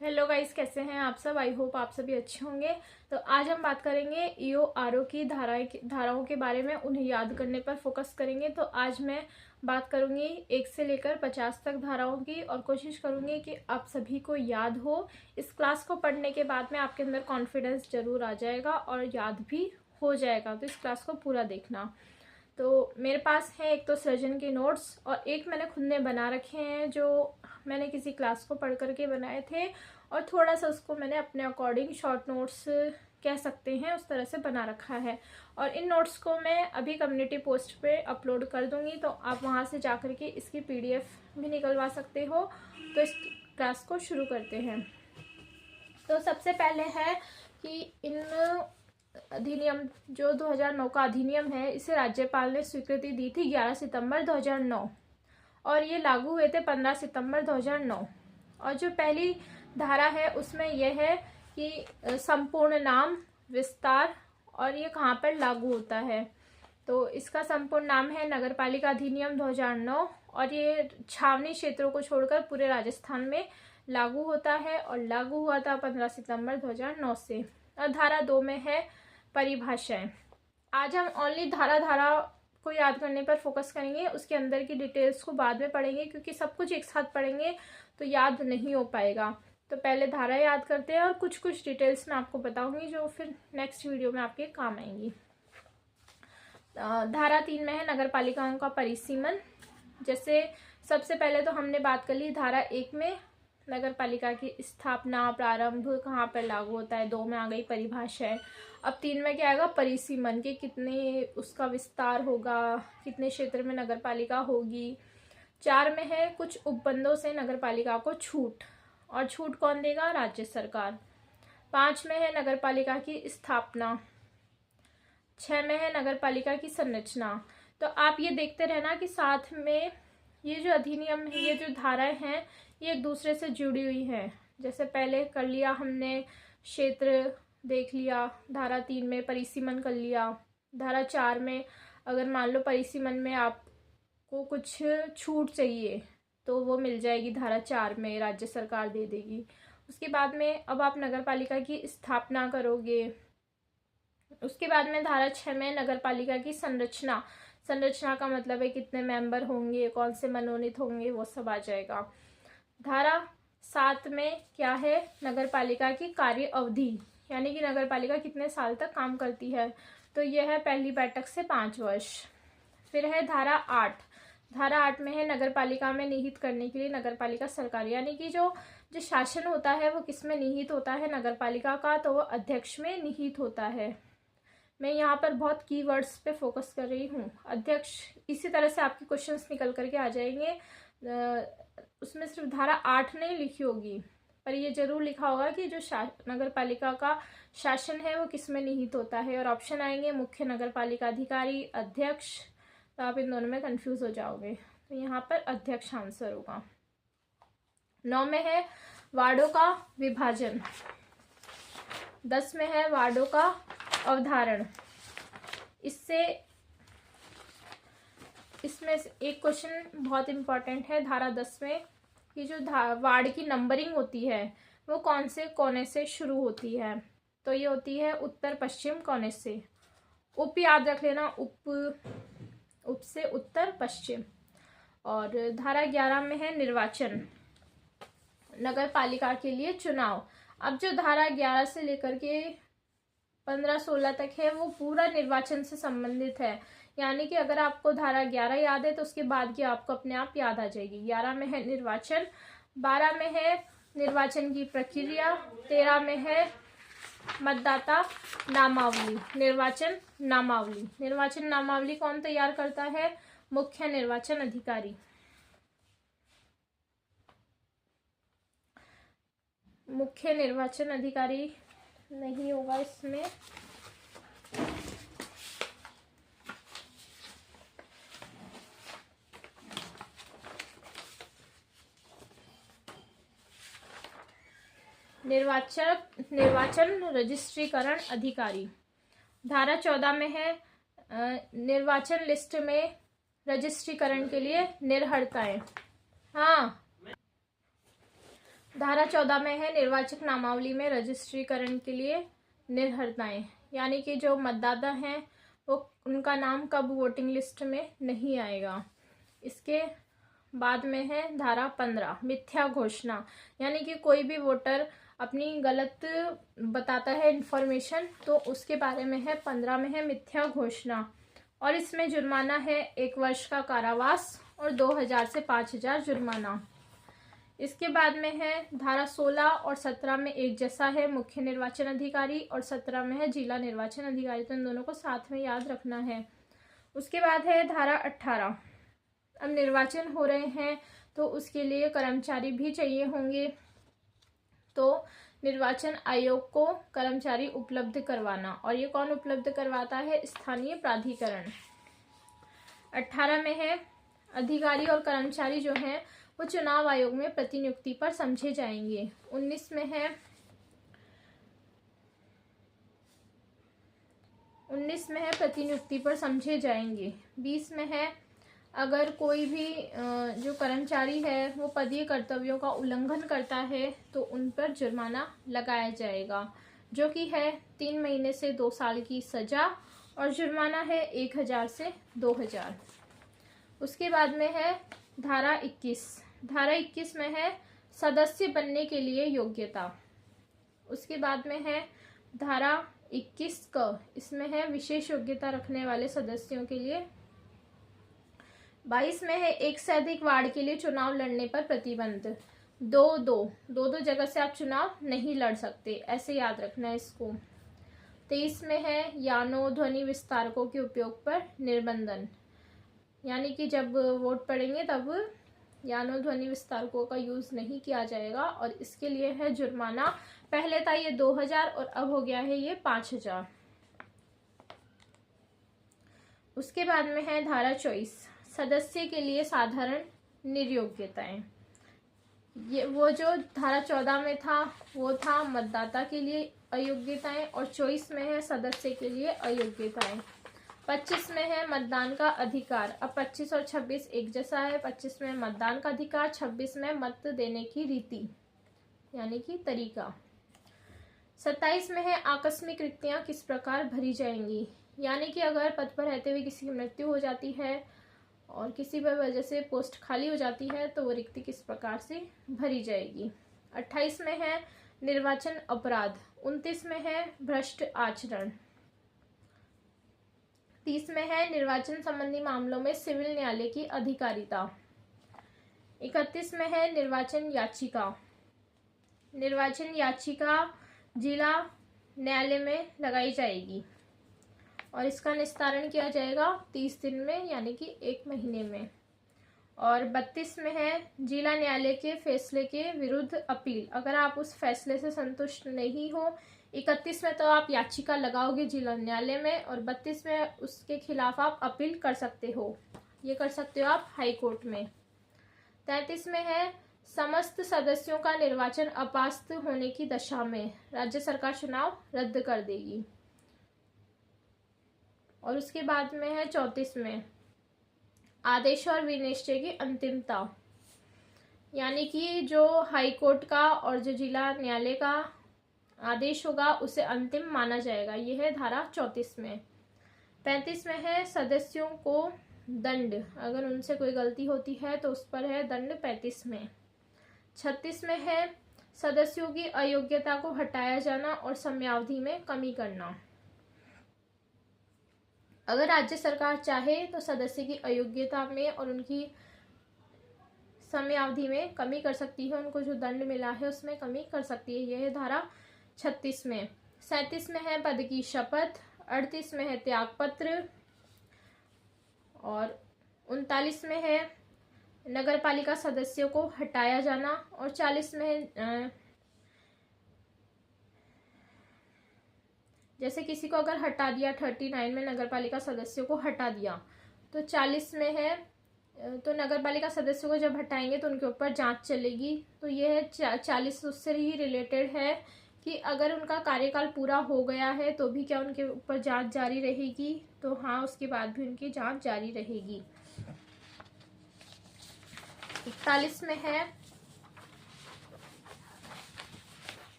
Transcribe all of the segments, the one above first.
Hello guys, कैसे हैं आप सब। आई होप आप सभी अच्छे होंगे। तो आज हम बात करेंगे ईओ आरओ की धाराओं के बारे में, उन्हें याद करने पर फोकस करेंगे। तो आज मैं बात करूंगी 1 से लेकर 50 तक धाराओं की और कोशिश करूंगी कि आप सभी को याद हो। इस क्लास को पढ़ने के बाद में आपके अंदर कॉन्फिडेंस जरूर आ जाएगा और याद भी हो जाएगा। तो इस क्लास को पूरा देखना। तो मेरे पास है एक तो सृजन के नोट्स और एक मैंने खुद ने बना रखे हैं, जो मैंने किसी क्लास को पढ़ करके बनाए थे और थोड़ा सा उसको मैंने अपने अकॉर्डिंग शॉर्ट नोट्स कह सकते हैं उस तरह से बना रखा है। और इन नोट्स को मैं अभी कम्युनिटी पोस्ट पे अपलोड कर दूंगी, तो आप वहाँ से जा कर के इसकी पीडीएफ भी निकलवा सकते हो। तो इस क्लास को शुरू करते हैं। तो सबसे पहले है कि इन अधिनियम जो 2009 का अधिनियम है, इसे राज्यपाल ने स्वीकृति दी थी 11 सितंबर 2009 और ये लागू हुए थे 15 सितंबर 2009। और जो पहली धारा है उसमें यह है कि संपूर्ण नाम, विस्तार और ये कहाँ पर लागू होता है। तो इसका संपूर्ण नाम है नगरपालिका अधिनियम 2009 और ये छावनी क्षेत्रों को छोड़कर पूरे राजस्थान में लागू होता है और लागू हुआ था 15 सितंबर 2009 से। और धारा 2 में है परिभाषाएं। आज हम ओनली धारा को याद करने पर फोकस करेंगे, उसके अंदर की डिटेल्स को बाद में पढ़ेंगे, क्योंकि सब कुछ एक साथ पढ़ेंगे तो याद नहीं हो पाएगा। तो पहले धारा याद करते हैं और कुछ कुछ डिटेल्स मैं आपको बताऊंगी जो फिर नेक्स्ट वीडियो में आपके काम आएंगी। धारा 3 में है नगरपालिकाओं का परिसीमन। जैसे सबसे पहले तो हमने बात कर ली धारा 1 में नगरपालिका की स्थापना, प्रारंभ, कहाँ पर लागू होता है। 2 में आ गई परिभाषा है। अब 3 में क्या आएगा, परिसीमन के कितने उसका विस्तार होगा, कितने क्षेत्र में नगरपालिका होगी। 4 में है कुछ उपबंधों से नगरपालिका को छूट, और छूट कौन देगा, राज्य सरकार। 5 में है नगरपालिका की स्थापना। 6 में है नगरपालिका की संरचना। तो आप ये देखते रहना कि साथ में ये जो अधिनियम है, ये जो धाराएं हैं, ये एक दूसरे से जुड़ी हुई हैं। जैसे पहले कर लिया हमने क्षेत्र देख लिया, धारा 3 में परिसीमन कर लिया। धारा 4 में अगर मान लो परिसीमन में आपको कुछ छूट चाहिए तो वो मिल जाएगी धारा 4 में, राज्य सरकार दे देगी। उसके बाद में अब आप नगरपालिका की स्थापना करोगे। उसके बाद में धारा 6 में नगरपालिका की संरचना। संरचना का मतलब है कितने मेंबर होंगे, कौन से मनोनीत होंगे, वो सब आ जाएगा। धारा 7 में क्या है, नगरपालिका की कार्य अवधि, यानी कि नगरपालिका कितने साल तक काम करती है। तो यह है पहली बैठक से 5 वर्ष। फिर है धारा 8। धारा 8 में है नगरपालिका में निहित करने के लिए नगरपालिका सरकार, यानी कि जो शासन होता है वो किस में निहित होता है, नगरपालिका का, तो वो अध्यक्ष में निहित होता है। मैं यहाँ पर बहुत कीवर्ड्स पे फोकस कर रही हूँ। अध्यक्ष, इसी तरह से आपके क्वेश्चंस निकल करके आ जाएंगे। उसमें सिर्फ धारा 8 नहीं लिखी होगी, पर ये जरूर लिखा होगा कि जो नगरपालिका का शासन है वो किस में निहित होता है। और ऑप्शन आएंगे मुख्य नगरपालिका अधिकारी, अध्यक्ष। तो आप इन दोनों में कंफ्यूज हो जाओगे, तो यहाँ पर अध्यक्ष आंसर होगा। 9 में है वार्डों का विभाजन। 10 में है वार्डों का अवधारण। इसमें एक क्वेश्चन बहुत इंपॉर्टेंट है धारा 10 में कि जो वार्ड की नंबरिंग होती है वो कौन से कोने से शुरू होती है। तो ये होती है उत्तर पश्चिम कोने से। उप याद रख लेना, उप से उत्तर पश्चिम। और धारा 11 में है निर्वाचन, नगरपालिका के लिए चुनाव। अब जो धारा 11 से लेकर के 15-16 तक है वो पूरा निर्वाचन से संबंधित है, यानी कि अगर आपको धारा 11 याद है तो उसके बाद की आपको अपने आप याद आ जाएगी। 11 में है निर्वाचन, 12 में है निर्वाचन की प्रक्रिया, 13 में है मतदाता नामावली, निर्वाचन नामावली। निर्वाचन नामावली कौन तैयार करता है, मुख्य निर्वाचन अधिकारी। मुख्य निर्वाचन अधिकारी नहीं होगा इसमें। निर्वाचन रजिस्ट्रीकरण अधिकारी। धारा 14 में है निर्वाचन लिस्ट में रजिस्ट्रीकरण के लिए निर्हरताएं। हाँ, धारा 14 में है निर्वाचक नामावली में रजिस्ट्रीकरण के लिए निर्भरताएं, यानी कि जो मतदाता हैं वो उनका नाम कब वोटिंग लिस्ट में नहीं आएगा। इसके बाद में है धारा 15 मिथ्या घोषणा, यानी कि कोई भी वोटर अपनी गलत बताता है इन्फॉर्मेशन तो उसके बारे में है 15 में है मिथ्या घोषणा, और इसमें जुर्माना है 1 वर्ष का कारावास और 2000 से 5000 जुर्माना। इसके बाद में है धारा 16 और 17 में एक जैसा है मुख्य निर्वाचन अधिकारी और 17 में है जिला निर्वाचन अधिकारी, तो इन दोनों को साथ में याद रखना है। उसके बाद है धारा 18, अब निर्वाचन हो रहे हैं तो उसके लिए कर्मचारी भी चाहिए होंगे, तो निर्वाचन आयोग को कर्मचारी उपलब्ध करवाना, और ये कौन उपलब्ध करवाता है? स्थानीय प्राधिकरण। 18 में है अधिकारी और कर्मचारी जो हैं वो चुनाव आयोग में प्रतिनियुक्ति पर समझे जाएंगे। 19 में है प्रतिनियुक्ति पर समझे जाएंगे। 20 में है अगर कोई भी जो कर्मचारी है वो पदीय कर्तव्यों का उल्लंघन करता है तो उन पर जुर्माना लगाया जाएगा, जो कि है 3 महीने से 2 साल की सजा, और जुर्माना है 1000 से 2000। उसके बाद में है धारा 21। धारा 21 में है सदस्य बनने के लिए योग्यता। उसके बाद में है धारा 21 क, इसमें है विशेष योग्यता रखने वाले सदस्यों के लिए। 22 में है एक से अधिक वार्ड के लिए चुनाव लड़ने पर प्रतिबंध। दो जगह से आप चुनाव नहीं लड़ सकते, ऐसे याद रखना है इसको। 23 में है यानों ध्वनि विस्तारकों के उपयोग पर निर्बंधन, यानी कि जब वोट पड़ेंगे तब यानों ध्वनि विस्तारकों का यूज नहीं किया जाएगा, और इसके लिए है जुर्माना। पहले था ये 2000 और अब हो गया है ये 5000। उसके बाद में है धारा 24 सदस्य के लिए साधारण निर्योग्यताएं। ये वो जो धारा 14 में था वो था मतदाता के लिए अयोग्यताएं, और 24 में है सदस्य के लिए अयोग्यताएं। 25 में है मतदान का अधिकार। अब 25 और 26 एक जैसा है। 25 में मतदान का अधिकार, 26 में मत देने की रीति यानी कि तरीका। 27 में है आकस्मिक रिक्तियां किस प्रकार भरी जाएंगी, यानी कि अगर पद पर रहते हुए किसी की मृत्यु हो जाती है और किसी भी वजह से पोस्ट खाली हो जाती है तो वो रिक्ति किस प्रकार से भरी जाएगी। 28 में है निर्वाचन अपराध। 29 में है भ्रष्ट आचरण। 30 में है निर्वाचन संबंधी मामलों में सिविल न्यायालय की अधिकारिता। 31 में है निर्वाचन याचिका। निर्वाचन याचिका जिला न्यायालय में लगाई जाएगी और इसका निस्तारण किया जाएगा 30 दिन में, यानी कि 1 महीने में। और 32 में है जिला न्यायालय के फैसले के विरुद्ध अपील। अगर आप उस फैसले से संतुष्ट नहीं हो, 31 में तो आप याचिका लगाओगे जिला न्यायालय में, और 32 में उसके खिलाफ आप अपील कर सकते हो। ये कर सकते हो आप हाई कोर्ट में। 33 में है समस्त सदस्यों का निर्वाचन अपात्र होने की दशा में राज्य सरकार चुनाव रद्द कर देगी। और उसके बाद में है 34 में आदेश और विनिश्चय की अंतिमता, यानी कि जो हाई कोर्ट का और जो जिला न्यायालय का आदेश होगा उसे अंतिम माना जाएगा। यह है धारा 34 में। 35 में है सदस्यों को दंड, अगर उनसे कोई गलती होती है तो उस पर है दंड 35 में। 36 में है सदस्यों की अयोग्यता को हटाया जाना और समयावधि में कमी करना। अगर राज्य सरकार चाहे तो सदस्य की अयोग्यता में और उनकी समयावधि में कमी कर सकती है, उनको जो दंड मिला है उसमें कमी कर सकती है। यह है धारा 36 में। 37 में है पद की शपथ। 38 में है त्यागपत्र। और 39 में है नगरपालिका सदस्यों को हटाया जाना। और 40 में है जैसे किसी को अगर हटा दिया, 39 में नगरपालिका सदस्यों को हटा दिया, तो 40 में है तो नगरपालिका सदस्यों को जब हटाएंगे तो उनके ऊपर जांच चलेगी। तो ये है 40 उससे ही रिलेटेड है कि अगर उनका कार्यकाल पूरा हो गया है तो भी क्या उनके ऊपर जांच जारी रहेगी, तो हाँ उसके बाद भी उनकी जांच जारी रहेगी। 41 में है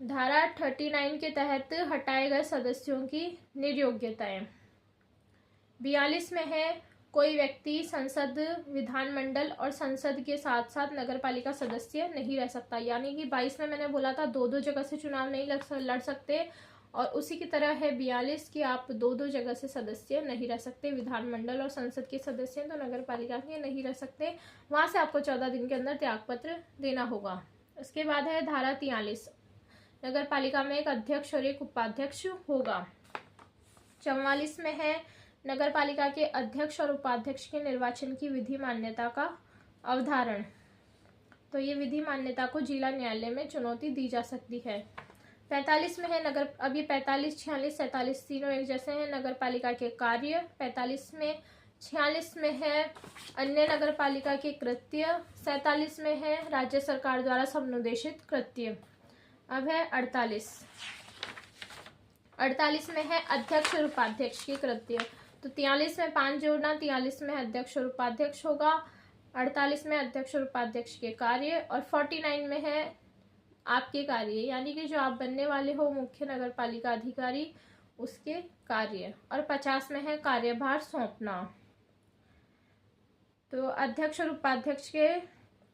धारा 39 के तहत हटाए गए सदस्यों की निर्योग्यताएं। 42 में है कोई व्यक्ति संसद, विधानमंडल और संसद के साथ साथ नगरपालिका सदस्य नहीं रह सकता। यानी कि 22 में मैंने बोला था दो जगह से चुनाव नहीं लड़ सकते, और उसी की तरह है 42 कि आप दो जगह से सदस्य नहीं रह सकते। विधानमंडल और संसद के सदस्य तो नगरपालिका के नहीं रह सकते, वहां से आपको 14 दिन के अंदर त्यागपत्र देना होगा। उसके बाद है धारा 43, नगरपालिका में एक अध्यक्ष और एक उपाध्यक्ष होगा। 44 में है नगरपालिका के अध्यक्ष और उपाध्यक्ष के निर्वाचन की विधि मान्यता का अवधारण। तो ये विधि मान्यता को जिला न्यायालय में चुनौती दी जा सकती है। 45 में है अब ये 45, 46, 47 तीनों एक जैसे हैं, नगरपालिका के कार्य। 45 में 46 में है अन्य नगरपालिका के कृत्य। 47 में है राज्य सरकार द्वारा समनुदेशित कृत्य। अब है 48 में है अध्यक्ष और उपाध्यक्ष के कृत्य। तो 43 में 5 जोड़ना, 43 में अध्यक्ष और उपाध्यक्ष होगा, 48 में अध्यक्ष और उपाध्यक्ष के कार्य, और 49 में है आपके कार्य, यानी कि जो आप बनने वाले हो मुख्य नगरपालिका अधिकारी उसके कार्य, और 50 में है कार्यभार सौंपना। तो अध्यक्ष और उपाध्यक्ष के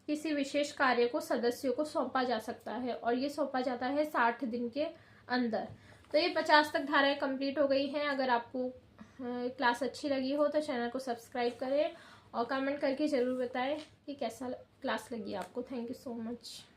किसी विशेष कार्य को सदस्यों को सौंपा जा सकता है, और ये सौंपा जाता है 60 दिन के अंदर। तो ये 50 तक धाराएं कंप्लीट हो गई हैं। अगर आपको क्लास अच्छी लगी हो तो चैनल को सब्सक्राइब करें और कमेंट करके ज़रूर बताएं कि कैसा क्लास लगी आपको। Thank you so much.